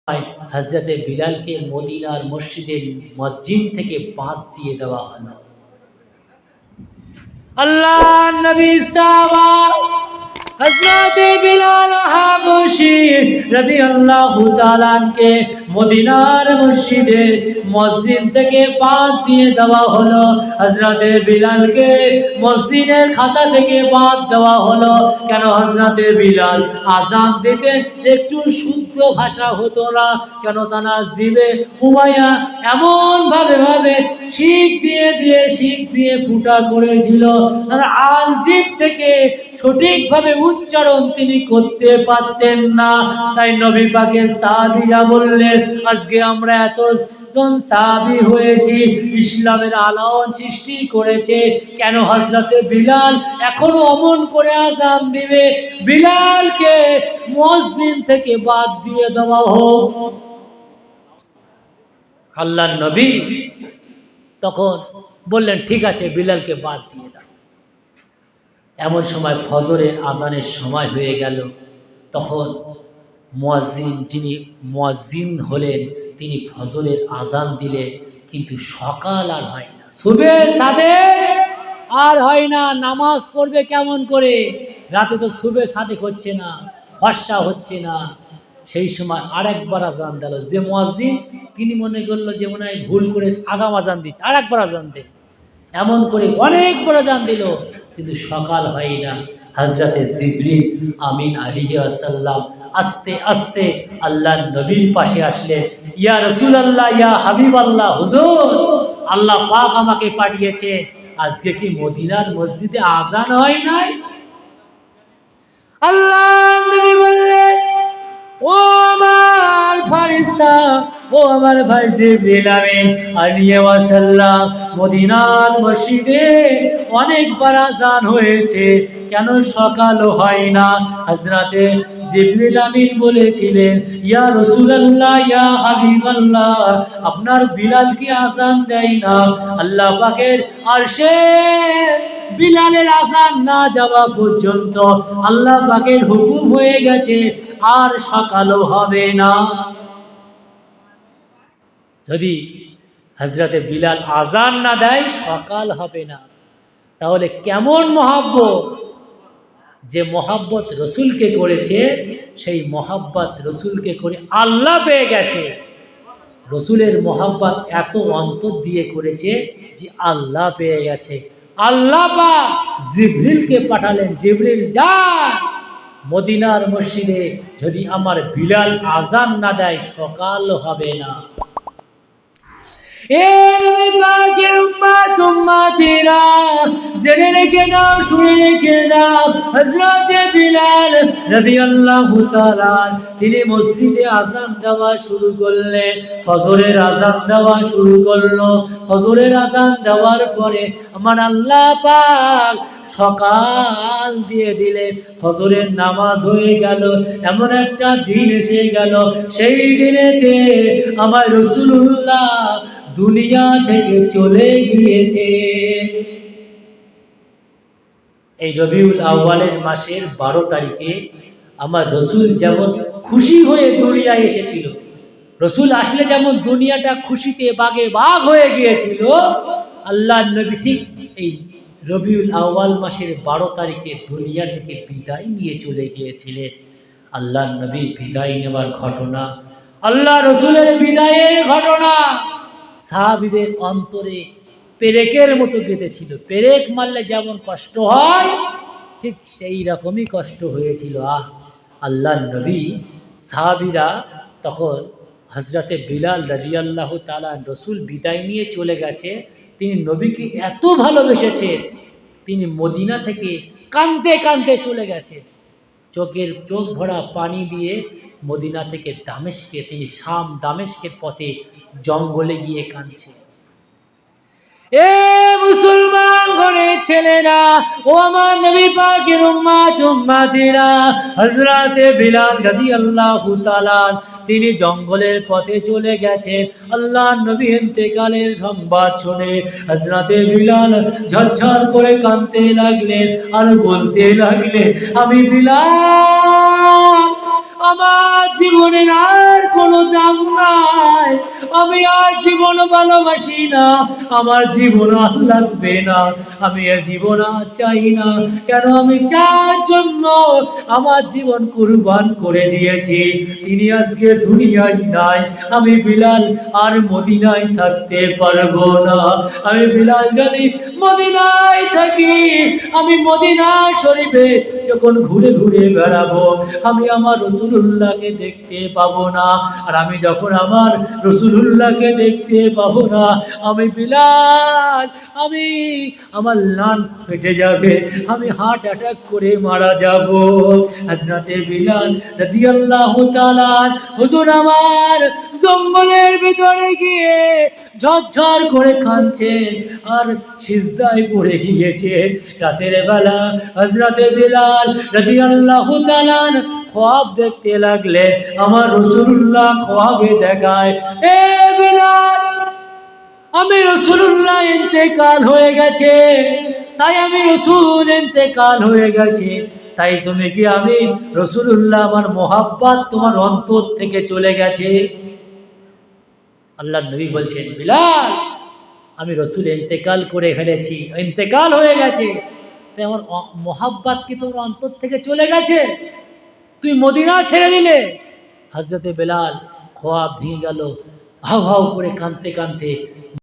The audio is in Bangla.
হযরতে বিলালকে মদিনার মসজিদের মুয়াজ্জিন থেকে বাদ দিয়ে দেওয়া হলো। আল্লাহর নবী সাহাবা হযরতে বিলাল হাবশী রাদিয়াল্লাহু তাআলা আনকে মদিনার মসজিদে মুয়াজ্জিন থেকে বাদ দিয়ে দেওয়া হলো। হযরতে বিলালকে মসজিদের খাতা থেকে বাদ দেওয়া হলো। কেন? হযরতে বিলাল আযান দিতেন, একটু শুদ্ধ ভাষা হতো না। কেন? তারা জিবে উমাইয়া এমন ভাবে শিখ দিয়ে ফুটা করেছিল, তারা আল জিব থেকে সঠিকভাবে উচ্চারণ তিনি করতে পারতেন না। তাই নবী পাকের সাহাবীরা বললেন, আজকে আমরা এতজন সাহাবী হয়েছি, ইসলামের আলোড়ন সৃষ্টি করেছে, কেন হযরতে বিলাল এখনো অমন করে আযান দিবে? বিলালকে মুয়াজ্জিন থেকে বাদ দিয়ে দেওয়া হোক। আল্লাহর নবী তখন বললেন, ঠিক আছে, বিলালকে বাদ দিয়ে দাও। এমন সময় ফজরের আজানের সময় হয়ে গেল। তখন মুয়াজ্জিন, যিনি মুয়াজ্জিন হলেন, তিনি ফজরের আজান দিলে, কিন্তু সকাল আর হয় না, সুবে সাদেক আর হয় না। নামাজ পড়বে কেমন করে? রাতে তো সুবে সাদেক হচ্ছে না, ফর্সা হচ্ছে না। সেই সময় আরেকবার আজান দিল। যে মুয়াজ্জিন, তিনি মনে করলো যে মনে হয় ভুল করে আগাম আজান দিচ্ছে, আরেকবার আজান দে। এমন করে অনেকবার আজান দিল, কিন্তু সকাল হয় না। হযরতে জিবরিল আমিন আলাইহিস সালাম আস্তে আস্তে আল্লাহর নবীর পাশে আসলেন। ইয়া রাসূলুল্লাহ, ইয়া হাবিবাল্লাহ, হুজুর, আল্লাহ পাক আমাকে পাঠিয়েছে, আজকে কি মদিনার মসজিদে আজান হয় নাই? আল্লাহর নবী বললেন, ও আমার ফেরেশতা, ও আমার ভাই জিবরিল আমিন আলাইহিস সালাম, মদিনার মসজিদে অনেকবার আযান হয়েছে, কেন সকালও হয় না? হযরতে জিবরিল আমিন বলেছিলেন, ইয়া রাসূলুল্লাহ, ইয়া হাবিবাল্লাহ, আপনার বিলাল কি আযান দেয় না? আল্লাহ পাকের আরশে বিলালের আযান না যাওয়া পর্যন্ত আল্লাহ পাকের হুকুম হয়ে গেছে, আর সকালও হবে না। যদি হযরতে বিলাল আযান না দেয়, সকাল হবে না। তাহলে কেমন মহব্বত! যে মহব্বত রসুলকে করেছে, সেই মহব্বত রসুলকে করে আল্লাহ পেয়ে গেছে। রসুলের মহব্বত এত অন্তর দিয়ে করেছে যে আল্লাহ পেয়ে গেছে। আল্লাহ পাক জিবরিলকে পাঠালেন, জিবরিল যা, মদিনার মসজিদে যদি আমার বিলাল আযান না দেয়, সকাল হবে না। জেনে রেখে নাও, শুনে রেখে নাও, হযরতে বিলাল রাদিয়াল্লাহু তাআলা তিনি মসজিদে আযান দেওয়া শুরু করলেন। ফজরের আযান দেওয়া শুরু করলো। ফজরের আযান দেওয়ার পরে আমার আল্লাহ পাক সকাল দিয়ে দিলেন। ফজরের নামাজ হয়ে গেল। এমন একটা দিন এসে গেল, সেই দিনেতে আমার রাসূলুল্লাহ দুনিয়া থেকে চলে গিয়েছে। এই রবিউল আউয়ালের মাসের 12 তারিখে আমার রসুল যেমন খুশি হয়ে দুনিয়ায় এসেছিল, রসুল আসলে যেমন দুনিয়াটা খুশিতে বাগে বাগ হয়ে গিয়েছিল, আল্লাহর নবী ঠিক এই রবিউল আউয়াল মাসের 12 তারিখে দুনিয়া থেকে বিদায় নিয়ে চলে গিয়েছিলেন। আল্লাহর নবীর বিদায় নেওয়ার ঘটনা, আল্লাহ রসুলের বিদায়ের ঘটনা সাহাবীদের অন্তরে পেরেকের মতো গেঁথেছিল। পেরেক মারলে যেমন কষ্ট হয়, ঠিক সেই রকমই কষ্ট হয়েছিল। আল্লাহর নবী, সাহাবীরা তখন হযরতে বিলাল রাদিয়াল্লাহু তাআলা, রসুল বিদায় নিয়ে চলে গেছে, তিনি নবীকে এত ভালোবেসেছেন, তিনি মদিনা থেকে কাঁদতে কাঁদতে চলে গেছে। চোখ ভরা পানি দিয়ে মদিনা থেকে দামেস্কে, তিনি শাম দামেস্কের পথে জঙ্গলে গিয়ে কাঁদছে। এ মুসলমান ঘরের ছেলেরা, ও আমার নবী পাকের উম্মতিরা, হযরতে বিলাল রাদিয়াল্লাহু তাআলা তিনি জঙ্গলের পথে চলে গেছেন। আল্লাহর নবী ইন্তেকালের সংবাদ শুনে হযরতে বিলাল ঝরঝর করে কাঁদতে লাগলেন আর বলতে লাগলেন, আমি বিলাল আমার জীবনের আর কোনো দাম নাই, আমি আর জীবন ভালোবাসি না, আমার জীবন আর লাগবে না, আমি আর জীবন আর চাই না। কেন? আমি যার জন্য আমার জীবন কুরবান করে দিয়েছি তিনি আজকে দুনিয়ায় নাই। আমি বিলাল আর মদিনায় থাকতে পারবো না। আমি বিলাল যদি মদিনায় থাকি, আমি মদিনা শরীফে যখন ঘুরে ঘুরে বেড়াবো, আমি আমার রাসূলুল্লাহকে দেখতে পাবো না। আর আমি যখন আমার রাসূলুল্লাহকে দেখতে পাবো না, আমি বিলাল, আমি আমার লাংস ফেটে যাবে, আমি হার্ট অ্যাটাক করে মারা যাব। হযরতে বিলাল রাদিয়াল্লাহু তাআলা হুজুর আমার জঙ্গলের ভিতরে গিয়ে ঝরঝর করে কাঁদছেন আর সিজদায় পড়ে গিয়েছে। রাতের বেলা হযরতে বিলাল রাদিয়াল্লাহু তাআলা খ্বাব দেখতে লাগলেন। আমার রাসূলুল্লাহ খ্বাবে দেখায়, এ বিলাল, আমি রাসূলুল্লাহ ইন্তেকাল হয়ে গেছে, তাই আমি রাসূল ইন্তেকাল হয়ে গেছে, তাই তুমি কি আমি রাসূলুল্লাহ আমার মোহাব্বত তোমার অন্তর থেকে চলে গেছে? আল্লাহর নবী বলছেন, বিলাল, আমি রাসূল ইন্তেকাল করে ফেলেছি, ইন্তেকাল হয়ে গেছে, তাই আমার মোহাব্বত কি তোমার অন্তর থেকে চলে গেছে? তুই মদিনা ছেড়ে দিলে। হযরতে বিলাল খোয়াব ভেঙে গেল, হাউ হাউ করে কাঁদতে কাঁদতে